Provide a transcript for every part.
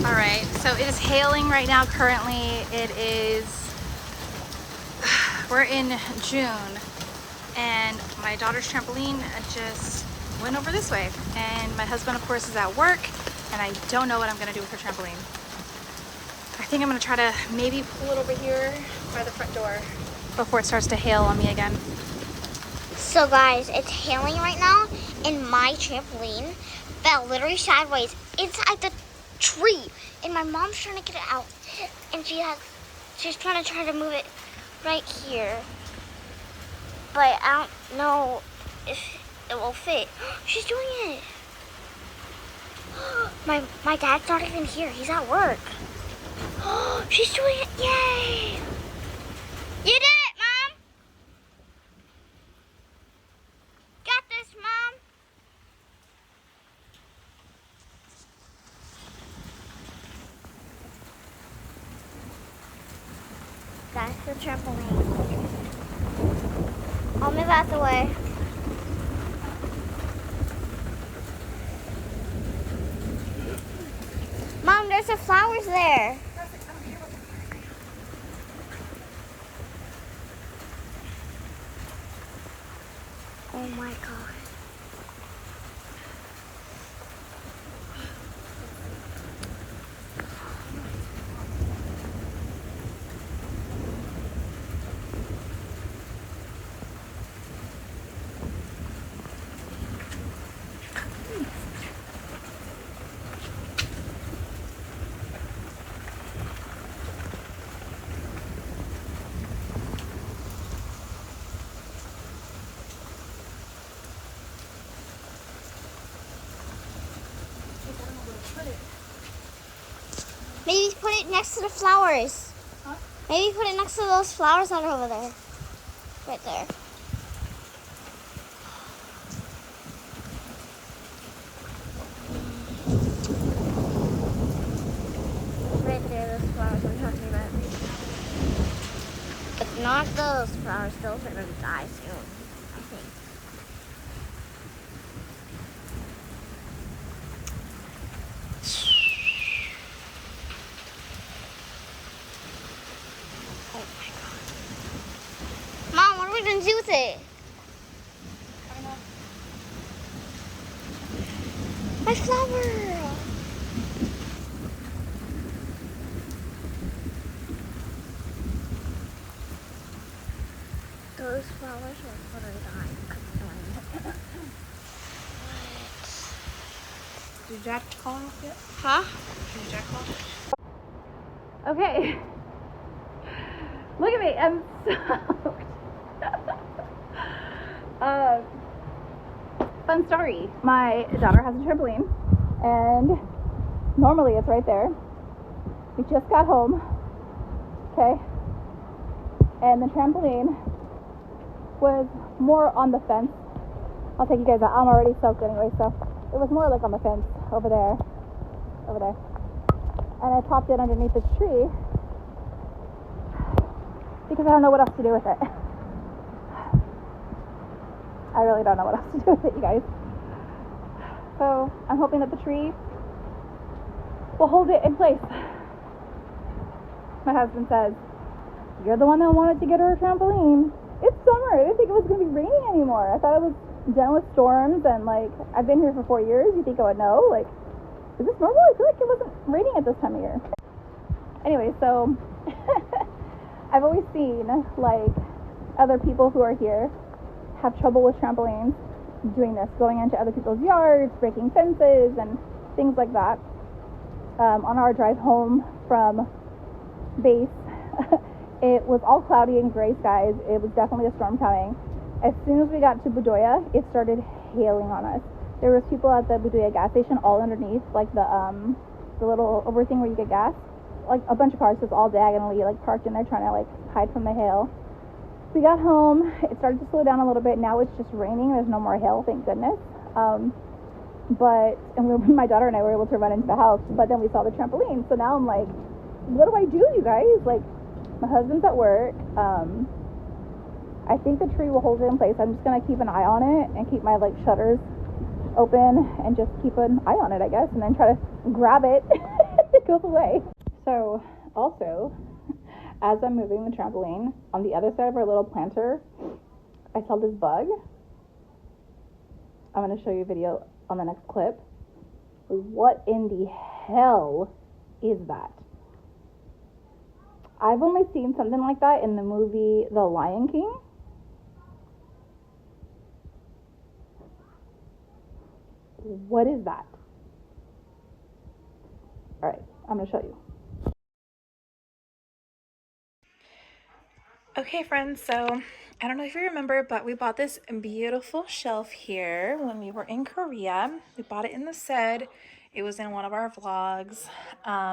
All right, so it is hailing right now. Currently, we're in June, and my daughter's trampoline just went over this way. And my husband, of course, is at work, and I don't know what I'm gonna do with her trampoline. I think I'm gonna try to maybe pull it over here by the front door before it starts to hail on me again. So guys, it's hailing right now, and my trampoline fell literally sideways inside the tree, and my mom's trying to get it out, and she's trying to move it right here, but I don't know if it will fit. She's doing it. My dad's not even here. He's at work. She's doing it. Yay! You did it, Mom. Got this, Mom. That's the trampoline. I'll move out the way. Mom, there's the flowers there. Oh my God. Maybe put it next to the flowers. Huh? Maybe put it next to those flowers that are over there. Right there. Right there, those flowers I'm talking about. But not those flowers. Those are going to die soon, I think. Mom, what are we going to do with it? I don't know. My flower! Those flowers are going to die. Did Jack call off yet? Huh? Did Jack call? Okay. Look at me, I'm soaked. Fun story. My daughter has a trampoline, and normally it's right there. We just got home, okay? And the trampoline was more on the fence. I'll take you guys out. I'm already soaked anyway, so it was more like on the fence over there. And I popped it underneath this tree because I don't know what else to do with it. I really don't know what else to do with it, you guys. So I'm hoping that the tree will hold it in place. My husband says, "You're the one that wanted to get her a trampoline. It's summer. I didn't think it was going to be raining anymore. I thought it was done with storms, and like, I've been here for 4 years. You think I would know? Like, is this normal? I feel like it wasn't raining at this time of year." Anyway, so I've always seen like other people who are here have trouble with trampolines doing this, going into other people's yards, breaking fences and things like that. On our drive home from base, it was all cloudy and gray skies. It was definitely a storm coming. As soon as we got to Budoya, it started hailing on us. There was people at the Budoya gas station all underneath, like the little over thing where you get gas. Like a bunch of cars just all diagonally like parked in there trying to like hide from the hail. We got home, it started to slow down a little bit. Now it's just raining, there's no more hail, thank goodness. My daughter and I were able to run into the house, but then we saw the trampoline. So now I'm like, what do I do, you guys? Like, my husband's at work. I think the tree will hold it in place. I'm just gonna keep an eye on it and keep my like shutters open and just keep an eye on it, I guess, and then try to grab it it goes away. So also, as I'm moving the trampoline, on the other side of our little planter, I saw this bug. I'm going to show you a video on the next clip. What in the hell is that? I've only seen something like that in the movie The Lion King. What is that? All right, I'm going to show you. Okay, friends, so I don't know if you remember, but we bought this beautiful shelf here when we were in Korea. We bought it in the set. It was in one of our vlogs.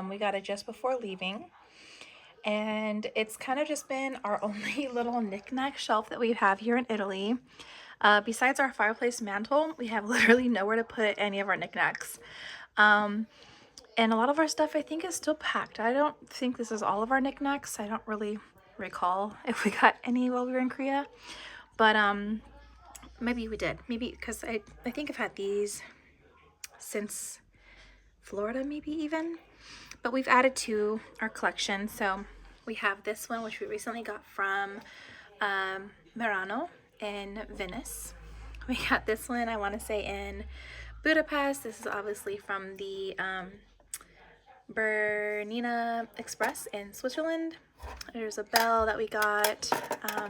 We got it just before leaving. And it's kind of just been our only little knickknack shelf that we have here in Italy. Besides our fireplace mantle, we have literally nowhere to put any of our knickknacks. And a lot of our stuff, I think, is still packed. I don't think this is all of our knickknacks. I don't really recall if we got any while we were in Korea. But maybe we did. Maybe because I think I've had these since Florida, maybe even. But we've added to our collection. So we have this one, which we recently got from Merano in Venice. We got this one, I want to say, in Budapest. This is obviously from the Bernina Express in Switzerland. There's a bell that we got. A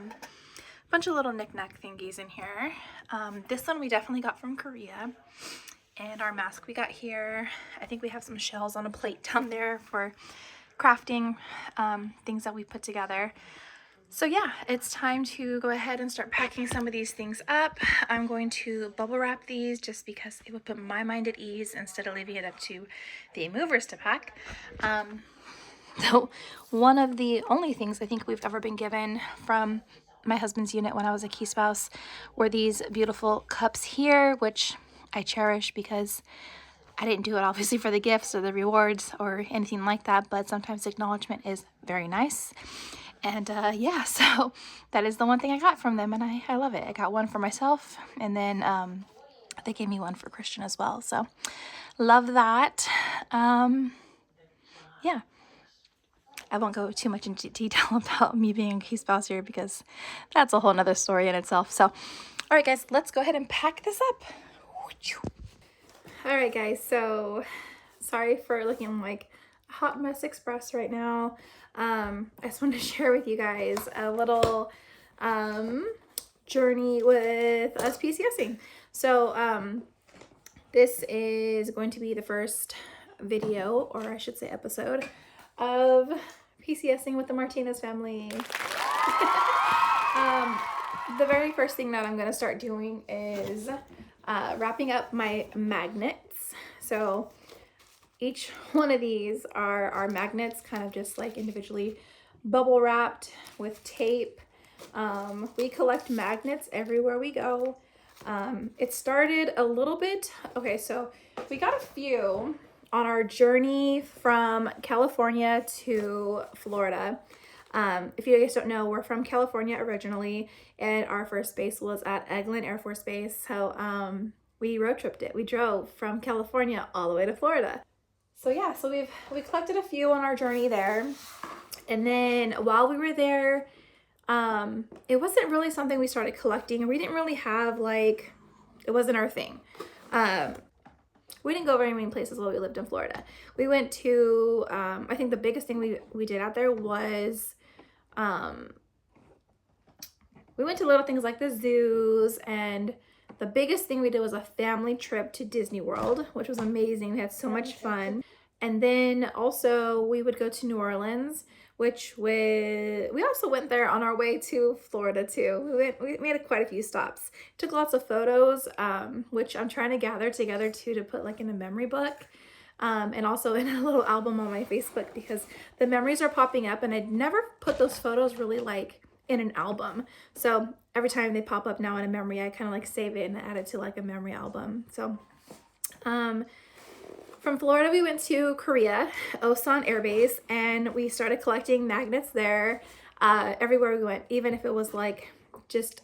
bunch of little knick-knack thingies in here. This one we definitely got from Korea. And our mask we got here. I think we have some shells on a plate down there for crafting things that we put together. So yeah, it's time to go ahead and start packing some of these things up. I'm going to bubble wrap these just because it would put my mind at ease instead of leaving it up to the movers to pack. So one of the only things I think we've ever been given from my husband's unit when I was a key spouse were these beautiful cups here, which I cherish because I didn't do it obviously for the gifts or the rewards or anything like that, but sometimes acknowledgement is very nice. And yeah, so that is the one thing I got from them, and I love it. I got one for myself, and then they gave me one for Christian as well. So love that. Yeah. I won't go too much into detail about me being a key spouse here because that's a whole nother story in itself. So, all right, guys, let's go ahead and pack this up. All right, guys, so sorry for looking like a hot mess express right now. I just wanted to share with you guys a little journey with us PCSing. So this is going to be the first video, or I should say episode, of PCSing with the Martinez family. The very first thing that I'm going to start doing is wrapping up my magnets. So each one of these are our magnets, kind of just like individually bubble wrapped with tape. We collect magnets everywhere we go. It started a little bit, okay, so we got a few on our journey from California to Florida. If you guys don't know, we're from California originally, and our first base was at Eglin Air Force Base. So we road tripped it. We drove from California all the way to Florida. So yeah, so we collected a few on our journey there. And then while we were there, it wasn't really something we started collecting, and we didn't really have, like, it wasn't our thing. We didn't go very many places while we lived in Florida. We went to, I think the biggest thing we did out there was, we went to little things like the zoos, and the biggest thing we did was a family trip to Disney World, which was amazing. We had so much fun. And then also we would go to New Orleans, which we also went there on our way to Florida too. We made quite a few stops. Took lots of photos, which I'm trying to gather together too to put like in a memory book, and also in a little album on my Facebook, because the memories are popping up and I'd never put those photos really like in an album. So every time they pop up now in a memory, I kind of like save it and add it to like a memory album. So from Florida, we went to Korea, Osan Air Base, and we started collecting magnets there everywhere we went, even if it was like just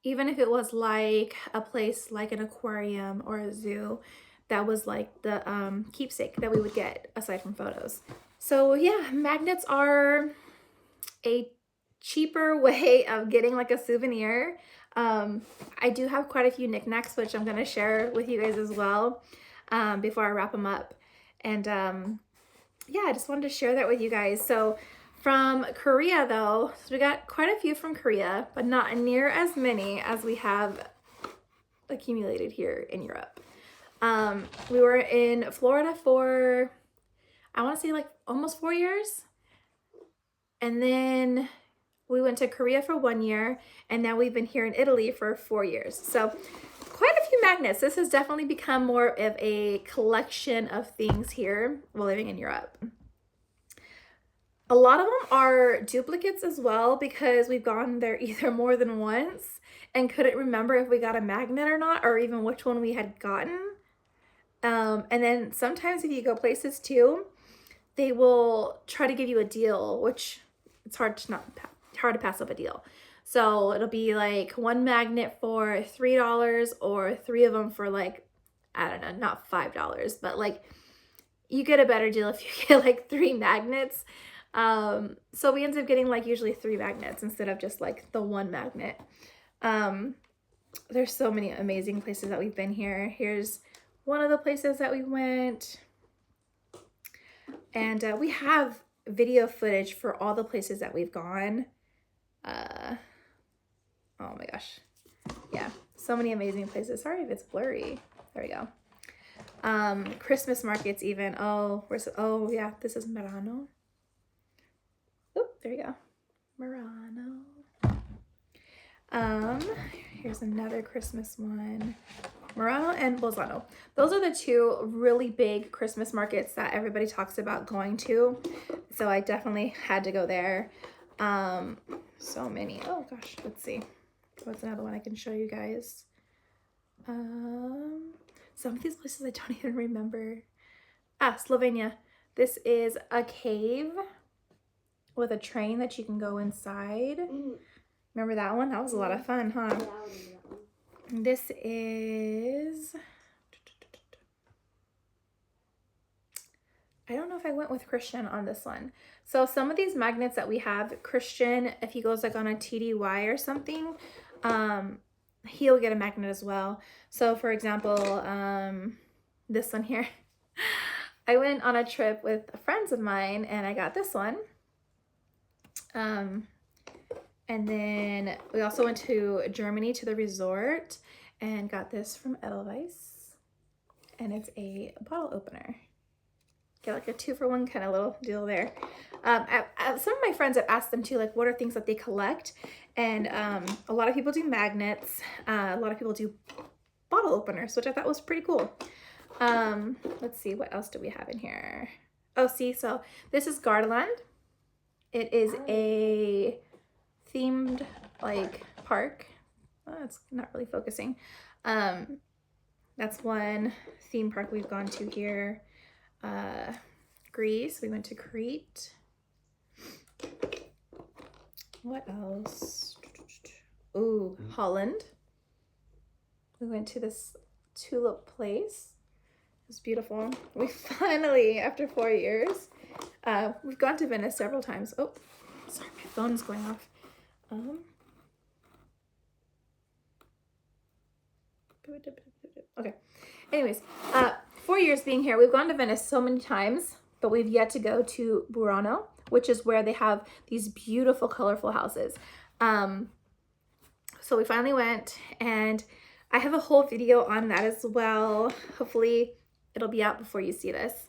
even if it was like a place like an aquarium or a zoo. that was like the keepsake that we would get aside from photos. So yeah, magnets are a cheaper way of getting like a souvenir. I do have quite a few knickknacks, which I'm gonna share with you guys as well before I wrap them up. And yeah, I just wanted to share that with you guys. So from Korea though, so we got quite a few from Korea, but not near as many as we have accumulated here in Europe. We were in Florida for, I want to say like almost 4 years. And then we went to Korea for 1 year, and now we've been here in Italy for 4 years. So quite a few magnets. This has definitely become more of a collection of things here while living in Europe. A lot of them are duplicates as well, because we've gone there either more than once and couldn't remember if we got a magnet or not, or even which one we had gotten. And then sometimes if you go places too, they will try to give you a deal, which it's hard to pass up a deal. So it'll be like one magnet for $3 or 3 of them for like, I don't know, not $5, but like you get a better deal if you get like 3 magnets. So we ended up getting like usually 3 magnets instead of just like the 1 magnet. There's so many amazing places that we've been here. Here's one of the places that we went. And we have video footage for all the places that we've gone. Oh my gosh. Yeah, so many amazing places. Sorry if it's blurry. There we go. Christmas markets even. Oh, oh yeah, this is Murano. Oh, there you go. Murano. Here's another Christmas one. Murano and Bolzano. Those are the 2 really big Christmas markets that everybody talks about going to. So I definitely had to go there. So many. Oh gosh, let's see. What's another one I can show you guys? Some of these places I don't even remember. Slovenia. This is a cave with a train that you can go inside. Remember that one? That was a lot of fun, huh? This is, I don't know if I went with Christian on this one. So some of these magnets that we have, Christian, if he goes like on a TDY or something, he'll get a magnet as well. So for example, this one here, I went on a trip with friends of mine and I got this one. And then we also went to Germany to the resort and got this from Edelweiss. And it's a bottle opener. Get like a 2-for-1 kind of little deal there. Some of my friends have asked them too, like what are things that they collect? And a lot of people do magnets. A lot of people do bottle openers, which I thought was pretty cool. Let's see, what else do we have in here? Oh, see, so this is Gardaland. It is a themed like park. Oh, it's not really focusing. That's one theme park we've gone to here. Greece, we went to Crete. What else? Ooh, Holland. We went to this tulip place. It was beautiful. We finally, after 4 years, we've gone to Venice several times. Oh, sorry, my phone's going off. Okay. Anyways, 4 years being here, we've gone to Venice so many times, but we've yet to go to Burano, which is where they have these beautiful, colorful houses. So we finally went, and I have a whole video on that as well. Hopefully it'll be out before you see this.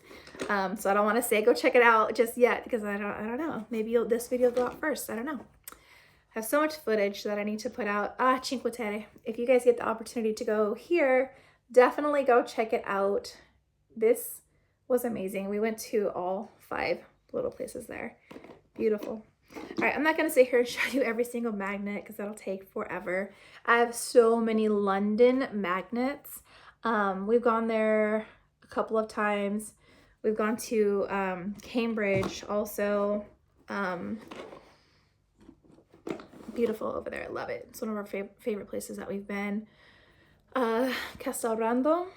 So I don't want to say go check it out just yet, because I don't know. Maybe this video will go out first. I don't know. I have so much footage that I need to put out. Cinque Terre. If you guys get the opportunity to go here, definitely go check it out. This was amazing. We went to all 5 little places there. Beautiful. All right, I'm not going to sit here and show you every single magnet because that'll take forever. I have so many London magnets. We've gone there a couple of times. We've gone to Cambridge also. Beautiful over there. I love it. It's one of our favorite places that we've been. Castelrando.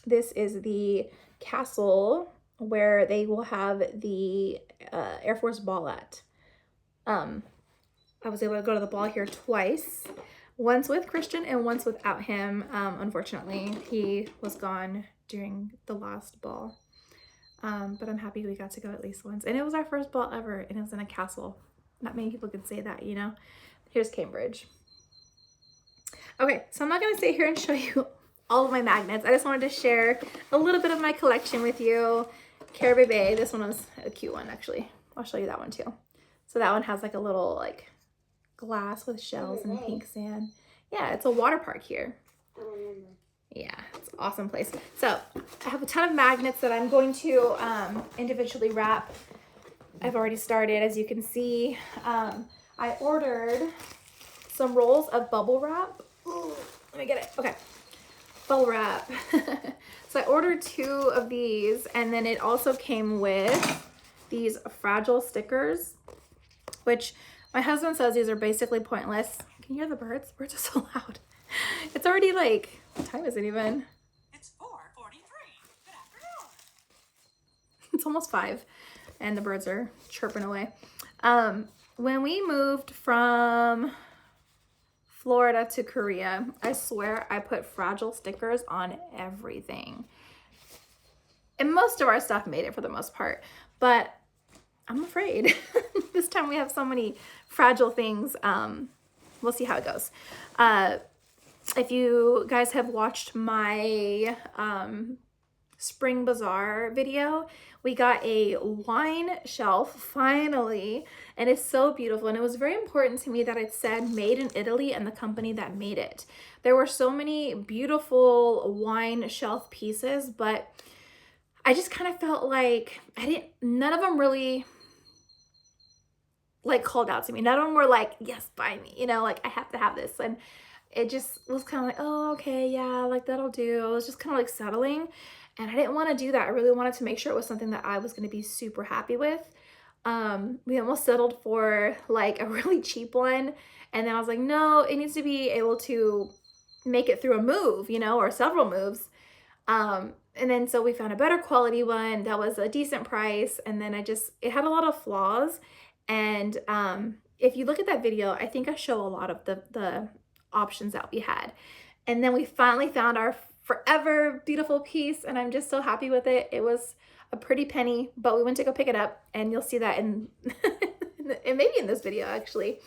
This is the castle where they will have the Air Force Ball at. I was able to go to the ball here twice. Once with Christian and once without him. Unfortunately, he was gone during the last ball. But I'm happy we got to go at least once. And it was our first ball ever, and it was in a castle. Not many people could say that, you know? Here's Cambridge. Okay, so I'm not gonna sit here and show you all of my magnets. I just wanted to share a little bit of my collection with you. Care Bebe, this one was a cute one actually. I'll show you that one too. So that one has like a little like glass with shells and pink sand. Yeah, it's a water park here. Yeah, it's an awesome place. So I have a ton of magnets that I'm going to individually wrap. I've already started, as you can see. I ordered some rolls of bubble wrap. Ooh, let me get it. Okay, bubble wrap. So I ordered 2 of these, and then it also came with these fragile stickers, which my husband says these are basically pointless. Can you hear the birds? Birds are so loud. It's already like, what time is it even? It's 4:43. Good afternoon. It's almost 5, and the birds are chirping away. When we moved from Florida to Korea, I swear I put fragile stickers on everything. And most of our stuff made it for the most part, but I'm afraid this time we have so many fragile things. We'll see how it goes. If you guys have watched my Spring Bazaar video, we got a wine shelf finally, and it's so beautiful. And it was very important to me that it said made in Italy and the company that made it. There were so many beautiful wine shelf pieces, but I just kind of felt like none of them really like called out to me. None of them were like, yes, buy me, you know, like I have to have this. And it just was kind of like, oh, okay, yeah, like that'll do. I was just kind of like settling. And I didn't want to do that. I really wanted to make sure it was something that I was going to be super happy with. We almost settled for like a really cheap one. And then I was like, no, it needs to be able to make it through a move, you know, or several moves. And then so we found a better quality one that was a decent price. And then it had a lot of flaws. And if you look at that video, I think I show a lot of the options that we had. And then we finally found our forever beautiful piece, and I'm just so happy with it. It was a pretty penny, but we went to go pick it up, and you'll see that in maybe in this video actually.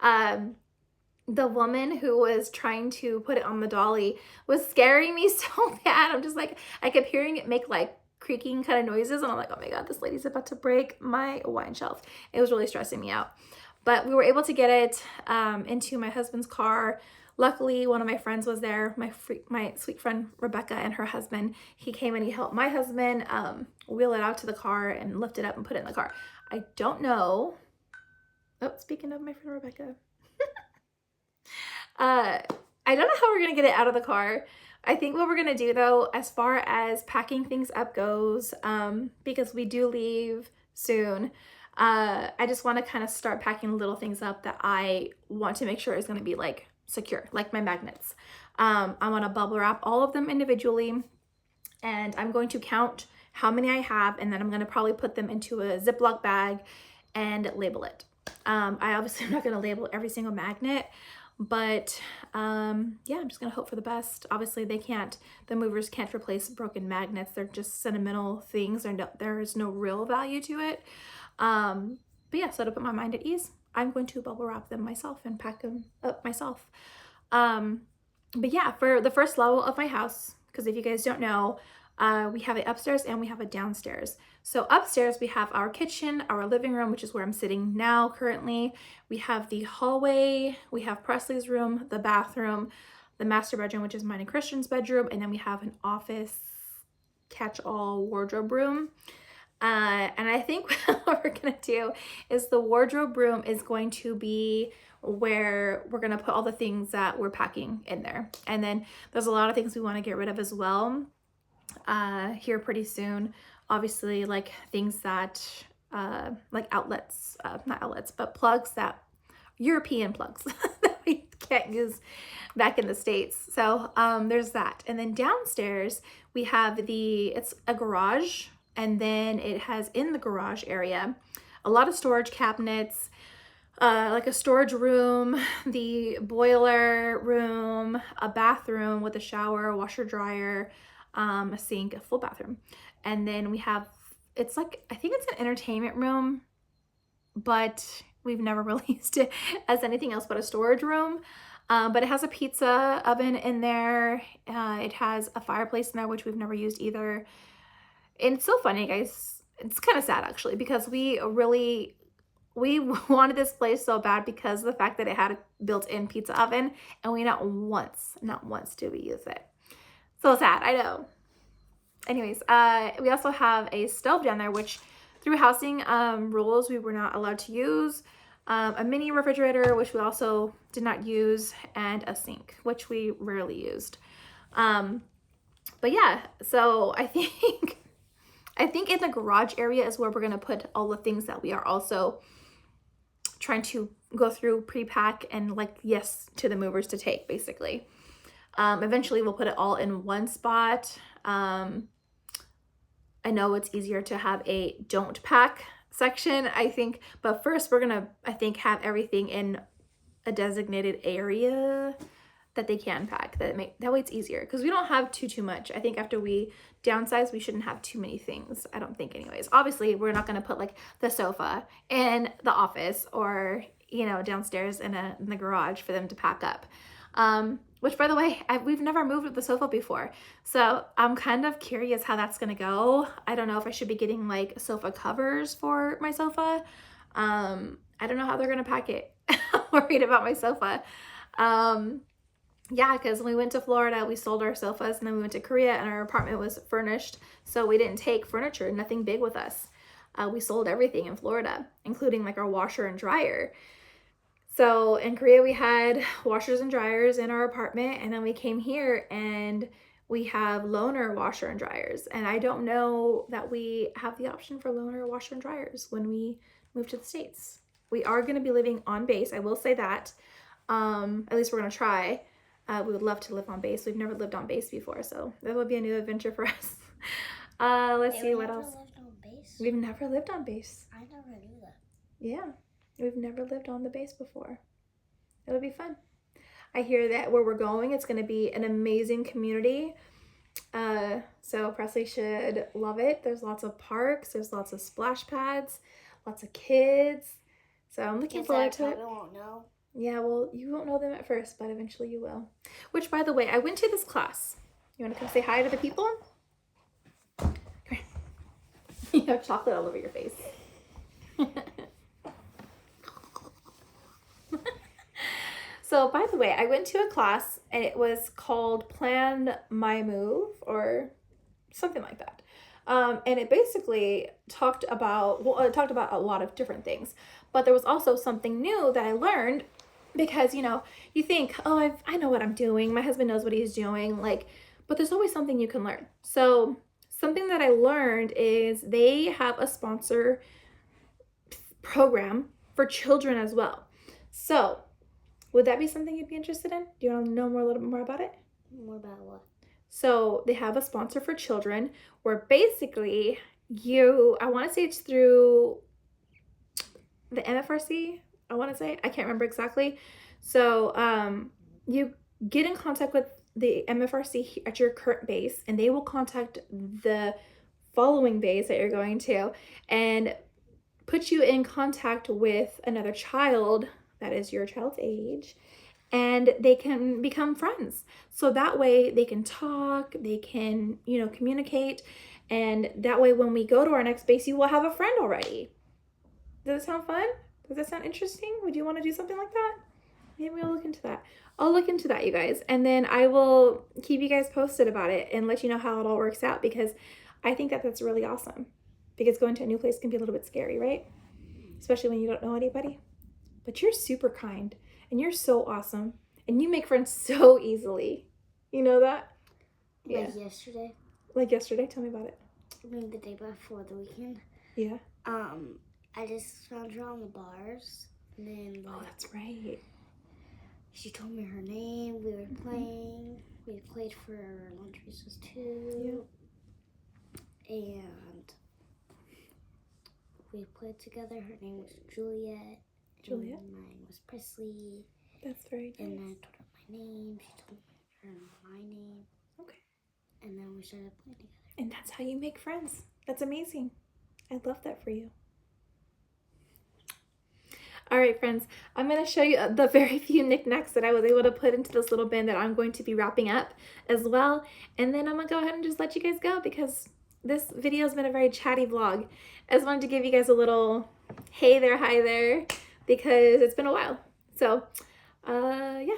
The woman who was trying to put it on the dolly was scaring me so bad. I'm just like, I kept hearing it make like creaking kind of noises, and I'm like, oh my god, this lady's about to break my wine shelf. It was really stressing me out, but we were able to get it into my husband's car. Luckily, one of my friends was there, my sweet friend Rebecca and her husband. He came and he helped my husband wheel it out to the car and lift it up and put it in the car. I don't know. Oh, speaking of my friend Rebecca. I don't know how we're going to get it out of the car. I think what we're going to do though, as far as packing things up goes, because we do leave soon, I just want to kind of start packing little things up that I want to make sure is going to be like secure, like my magnets. I want to bubble wrap all of them individually, and I'm going to count how many I have, and then I'm going to probably put them into a Ziploc bag and label it. I obviously am not going to label every single magnet, but yeah, I'm just going to hope for the best. Obviously the movers can't replace broken magnets. They're just sentimental things. There is no real value to it. But yeah, so to put my mind at ease, I'm going to bubble wrap them myself and pack them up myself. But yeah, for the first level of my house, because if you guys don't know, we have it upstairs and we have it downstairs. So upstairs we have our kitchen, our living room, which is where I'm sitting now currently. We have the hallway, we have Presley's room, the bathroom, the master bedroom, which is mine and Christian's bedroom, and then we have an office catch-all wardrobe room. And I think what we're gonna do is the wardrobe room is going to be where we're gonna put all the things that we're packing in there. And then there's a lot of things we want to get rid of as well here pretty soon. Obviously, like things that like outlets, not outlets, but plugs, that European plugs that we can't use back in the States. So there's that. And then downstairs we have it's a garage, and then it has in the garage area a lot of storage cabinets, like a storage room, the boiler room, a bathroom with a shower, washer, dryer, a sink, a full bathroom. And then we have, it's like, I think it's an entertainment room, but we've never really used it as anything else but a storage room. But it has a pizza oven in there. It has a fireplace in there, which we've never used either. And it's so funny, guys. It's kind of sad actually, because we wanted this place so bad because of the fact that it had a built-in pizza oven, and we not once did we use it. So sad, I know. Anyways, we also have a stove down there, which through housing rules we were not allowed to use. A mini refrigerator, which we also did not use, and a sink, which we rarely used. But yeah, so I think in the garage area is where we're gonna put all the things that we are also trying to go through, pre-pack, and like yes to the movers to take, basically. Eventually we'll put it all in one spot. I know it's easier to have a don't pack section, I think, but first we're gonna, I think, have everything in a designated area that they can pack. That way it's easier, because we don't have too much. I think after we downsize, we shouldn't have too many things, I don't think, anyways. Obviously we're not going to put like the sofa in the office, or you know, downstairs in the garage for them to pack up. Which, by the way, we've never moved with the sofa before, so I'm kind of curious how that's gonna go. I don't know if I should be getting like sofa covers for my sofa. I don't know how they're gonna pack it. I'm worried about my sofa. Yeah, because when we went to Florida, we sold our sofas, and then we went to Korea, and our apartment was furnished, so we didn't take furniture, nothing big with us. We sold everything in Florida, including like our washer and dryer. So in Korea, we had washers and dryers in our apartment, and then we came here and we have loaner washer and dryers. And I don't know that we have the option for loaner washer and dryers when we move to the States. We are going to be living on base, I will say that. At least we're going to try. We would love to live on base. We've never lived on base before, so that would be a new adventure for us. Let's see what else. Lived on base? We've never lived on base. I never knew that. Yeah, we've never lived on the base before. It'll be fun. I hear that where we're going, it's going to be an amazing community. So Presley should love it. There's lots of parks. There's lots of splash pads, lots of kids. So I'm looking forward to it. I won't know. Yeah, well, you won't know them at first, but eventually you will. Which, by the way, I went to this class. You want to come say hi to the people? Come here. You have chocolate all over your face. So, by the way, I went to a class, and it was called Plan My Move, or something like that. And it basically talked about, it talked about a lot of different things. But there was also something new that I learned, because, you know, you think, oh, I know what I'm doing. My husband knows what he's doing. Like, but there's always something you can learn. So something that I learned is they have a sponsor program for children as well. So would that be something you'd be interested in? Do you want to know a little bit more about it? More about what? So they have a sponsor for children, where basically I want to say it's through the MFRC, I want to say. I can't remember exactly. So you get in contact with the MFRC at your current base, and they will contact the following base that you're going to and put you in contact with another child that is your child's age, and they can become friends. So that way they can talk, they can, you know, communicate, and that way when we go to our next base, you will have a friend already. Does that sound fun? Does that sound interesting? Would you want to do something like that? Maybe we'll look into that. I'll look into that, you guys, and then I will keep you guys posted about it and let you know how it all works out, because I think that that's really awesome. Because going to a new place can be a little bit scary, right? Especially when you don't know anybody. But you're super kind, and you're so awesome, and you make friends so easily. You know that? Yeah. Like yesterday. Like yesterday? Tell me about it. I mean, the day before the weekend. Yeah. I just found her on the bars, and then Oh, that's right. She told me her name. We were playing. We played for lunch recess too. And we played together. Her name was Juliet. Juliet? And mine was Presley. That's very nice. And then I told her my name. She told her my name. Okay. And then we started playing together. And that's how you make friends. That's amazing. I love that for you. All right, friends, I'm going to show you the very few knickknacks that I was able to put into this little bin that I'm going to be wrapping up as well. And then I'm going to go ahead and just let you guys go because this video has been a very chatty vlog. I just wanted to give you guys a little hey there, hi there, because it's been a while. So, yeah.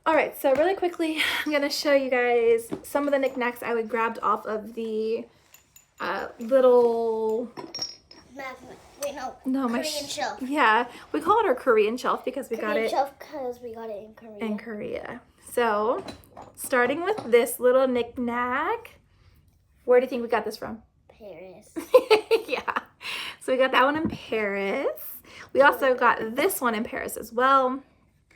All right, so really quickly, I'm going to show you guys some of the knickknacks I grabbed off of the little... Wait, no. No, my Korean shelf. Yeah, we call it our Korean shelf because we got it shelf because we got it in Korea. in Korea. So, starting with this little knickknack, where do you think we got this from? Paris. Yeah, so we got that one in Paris. We also got this one in Paris as well.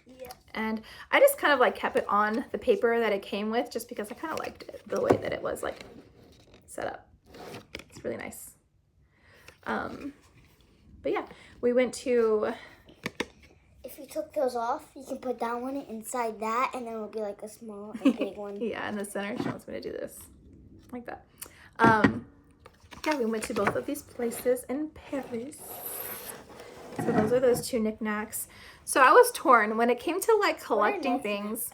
Yeah. And I just kind of like kept it on the paper that it came with just because I kind of liked it, the way that it was like set up. It's really nice. But yeah, we went to... If you took those off, you can put that one inside that, and then it'll be like a small and big one. Yeah, in the center. She wants me to do this. Like that. Yeah, we went to both of these places in Paris. So those are those two knickknacks. So I was torn. When it came to like collecting things,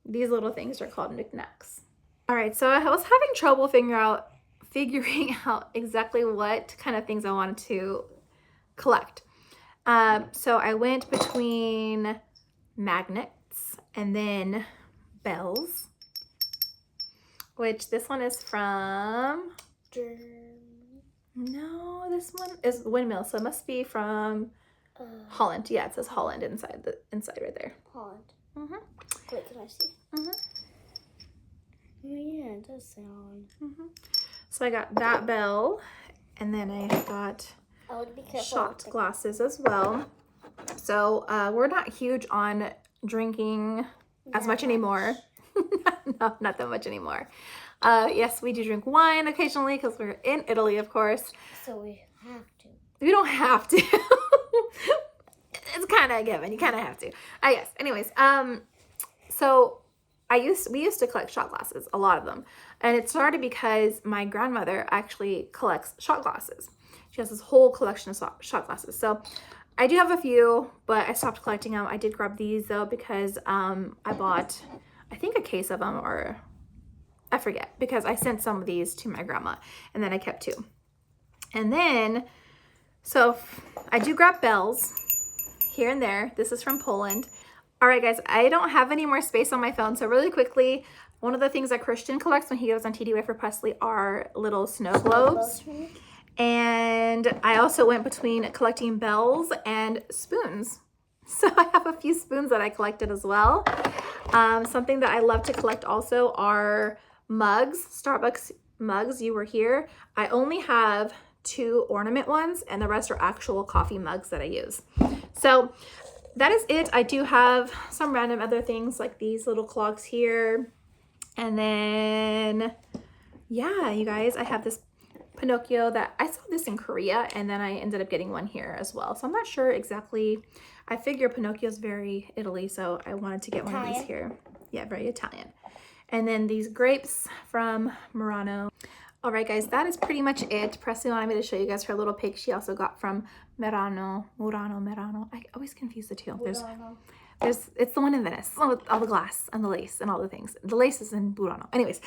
these little things are called knickknacks. All right, so I was having trouble figuring out exactly what kind of things I wanted to collect. So I went between magnets and then bells, which this one is from, no, this one is windmill, so it must be from Holland. Yeah, it says Holland inside right there. Holland. Mm-hmm. Wait, can I see? Mm-hmm. Oh, yeah, it does say Holland. Mm-hmm. So I got that bell, and then I got I would be careful. shot glasses as well. So we're not huge on drinking as much anymore. No, not that much anymore. Yes, we do drink wine occasionally because we're in Italy, of course. So we have to. We don't have to. It's kind of a given. You kind of have to, I guess. Anyways, so we used to collect shot glasses, a lot of them. And it started because my grandmother actually collects shot glasses. She has this whole collection of shot glasses. So I do have a few, but I stopped collecting them. I did grab these though because I bought, I think, a case of them, or I forget, because I sent some of these to my grandma and then I kept two. And then, so I do grab bells here and there. This is from Poland. All right, guys, I don't have any more space on my phone. So really quickly, one of the things that Christian collects when he goes on TDY for Presley are little snow globes. And I also went between collecting bells and spoons. So I have a few spoons that I collected as well. Something that I love to collect also are mugs, Starbucks mugs. You were here. I only have 2 ornament ones and the rest are actual coffee mugs that I use. So that is it. I do have some random other things like these little clocks here. And then, yeah, you guys, I have this Pinocchio that I saw this in Korea and then I ended up getting one here as well. So I'm not sure exactly. I figure Pinocchio's very Italy, so I wanted to get one of these here. Yeah, very Italian. And then these grapes from Murano. All right, guys, that is pretty much it. Presley wanted me to show you guys her little pig she also got from Murano. I always confuse the two. It's the one in Venice with all the glass and the lace and all the things. The lace is in Burano. Anyways,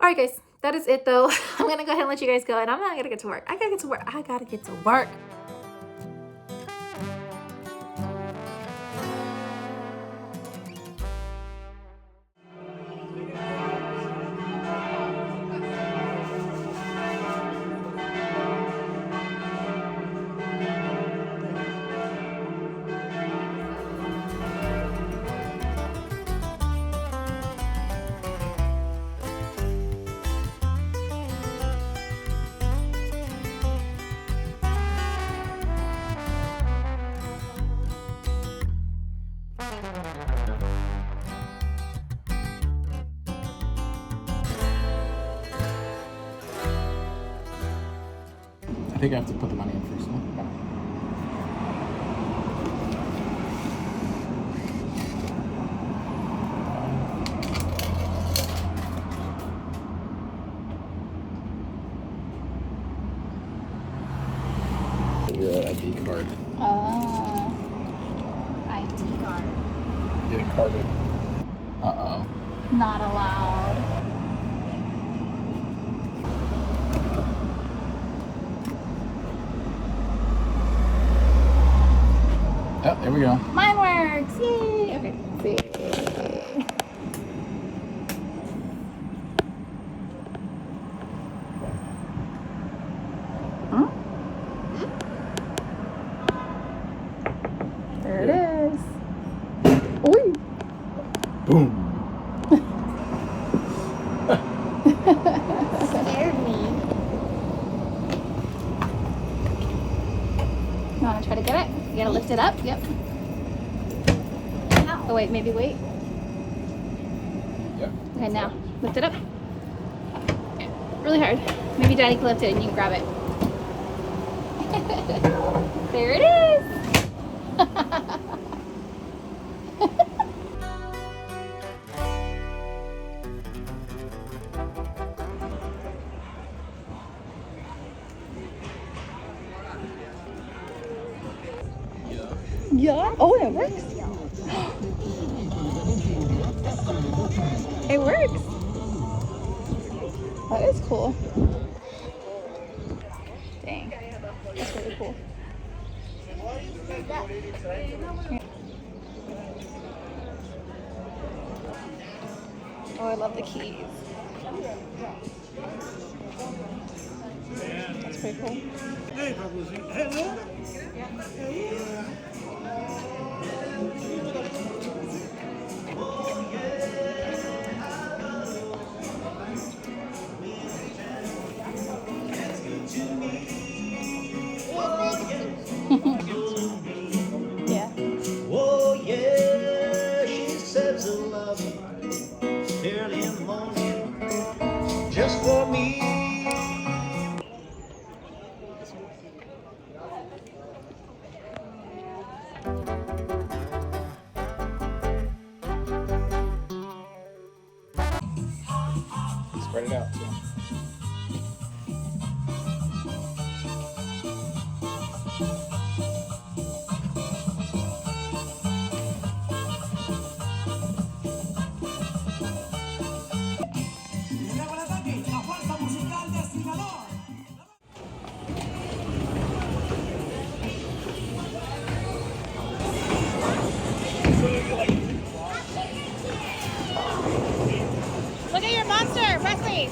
all right, guys, that is it though. I'm gonna go ahead and let you guys go, and I'm not gonna get to work. I gotta get to work. think I have to put the money in first. No? Your ID card. Oh. ID card. Get it carded. Uh-oh. Not allowed. Oh, there we go. Mine works! Yay! Okay, let's see. Hmm? There it is. Oi! Boom. Scared me. You want to try to get it? You gotta lift it up. Yep. Oh wait, maybe wait. Yep. Okay, now lift it up. Really hard. Maybe Daddy can lift it and you can grab it. There it is. Yeah. Oh, it works. It works. That is cool. Dang. That's really cool. Oh, I love the keys. That's pretty cool. Yeah. Oh yeah, she says a love early in the morning just for me. Spread it out. So. La fuerza musical destinador. Look at your monster, Wesley.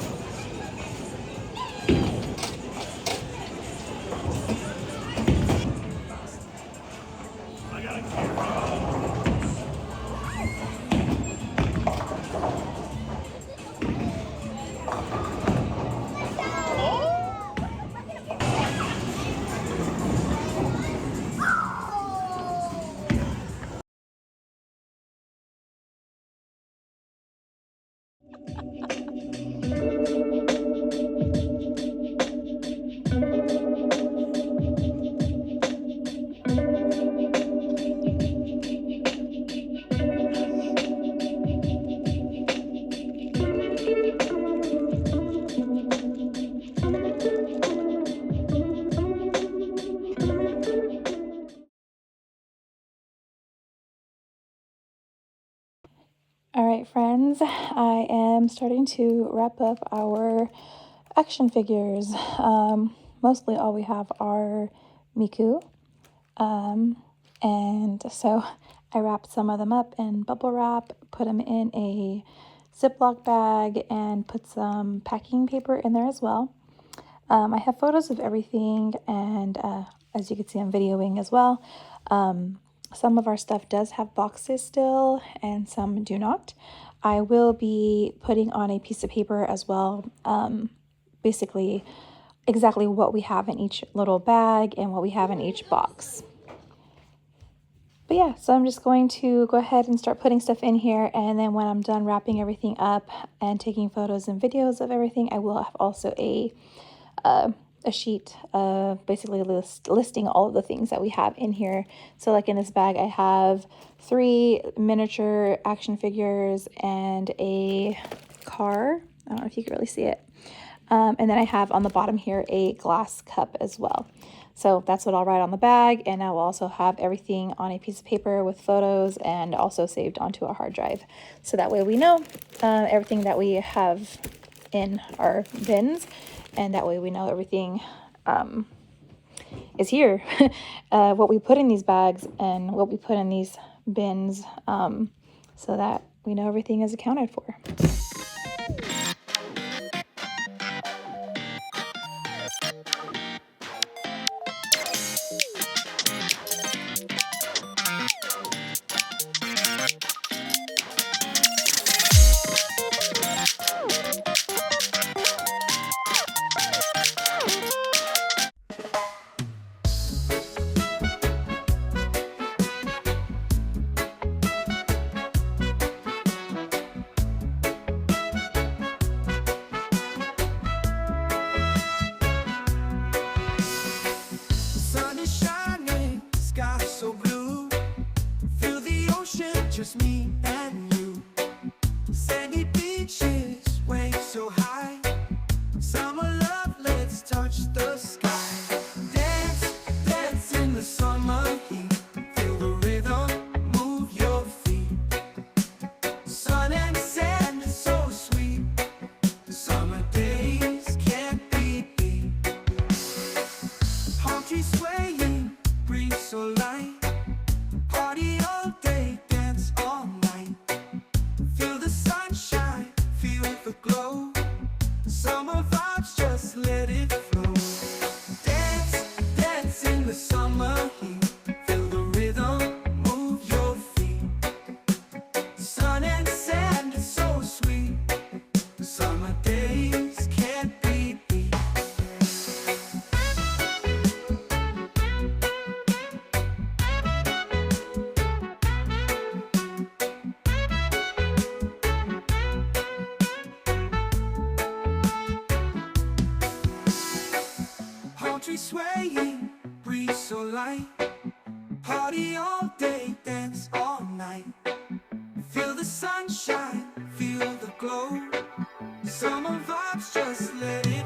All right, friends, I am starting to wrap up our action figures. Mostly all we have are Miku. And so I wrapped some of them up in bubble wrap, put them in a Ziploc bag, and put some packing paper in there as well. I have photos of everything, and as you can see, I'm videoing as well. Some of our stuff does have boxes still, and some do not. I will be putting on a piece of paper as well, basically exactly what we have in each little bag and what we have in each box. But yeah, so I'm just going to go ahead and start putting stuff in here, and then when I'm done wrapping everything up and taking photos and videos of everything, I will have also a a sheet of basically listing all of the things that we have in here. So like in this bag, I have 3 miniature action figures and a car. I don't know if you can really see it. And then I have on the bottom here a glass cup as well. So that's what I'll write on the bag, and I will also have everything on a piece of paper with photos and also saved onto a hard drive. So that way we know everything that we have in our bins, and that way we know everything is here. What we put in these bags and what we put in these bins, so that we know everything is accounted for. Sun is shining, sky so blue. Feel the ocean, just me and you. Sandy beaches, waves so high. Summer love, let's touch the sky. Dance, dance in the summer heat. Feel the rhythm, move your feet. Sun and sand is so sweet. Summer days can't be beat. Palm trees swaying, breeze so light. Party all day, dance all night. Feel the sunshine, feel the glow. Summer vibes, just let it flow. Dance, dance in the summer heat. Feel the rhythm, move your feet. Sun and sand is so sweet. Summer days can't be beat. Palm trees swaying, breeze so light. Party all day, dance all night. Feel the sunshine, feel the glow. Summer vibes, just let it